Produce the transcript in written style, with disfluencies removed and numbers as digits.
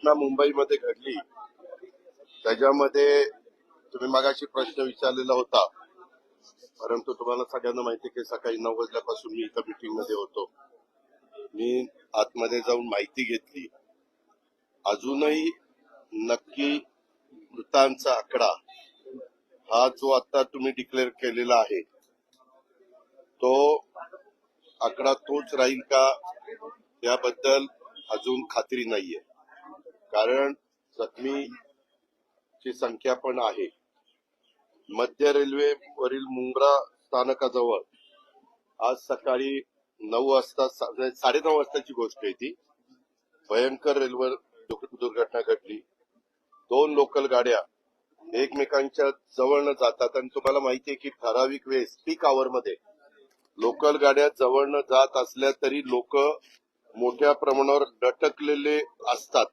घटना मुंबईमध्ये घडली त्याच्यामध्ये तुम्ही मगाशी प्रश्न विचारलेला होता, परंतु तुम्हाला सगळ्यांना माहिती की सकाळी 9 वाजल्यापासून मी इथं मीटिंग मध्ये होतो. मी आतमध्ये जाऊन माहिती घेतली. अजूनही नक्की मृतांचा आकडा हा जो आता तुम्ही डिक्लेअर केलेला आहे तो आकडा तोच राहील का याबद्दल अजून खात्री नाहीये. कारण जखमीची संख्या पण आहे. मध्य रेल्वे वरील मुंब्रा स्थानकाजवळ आज सकाळी 9 वाजता 9:30 वाजताची गोष्ट आहे ती. भयंकर रेल्वे दुर्घटना घडली. 2 लोकल गाड्या एकमेकांच्या जवळनं जातात आणि तुम्हाला माहिती आहे की ठराविक वेळेस पीक आवर मध्ये लोकल गाड्या जवळनं जात असल्या तरी लोक मोठ्या प्रमाणावर लटकलेले असतात.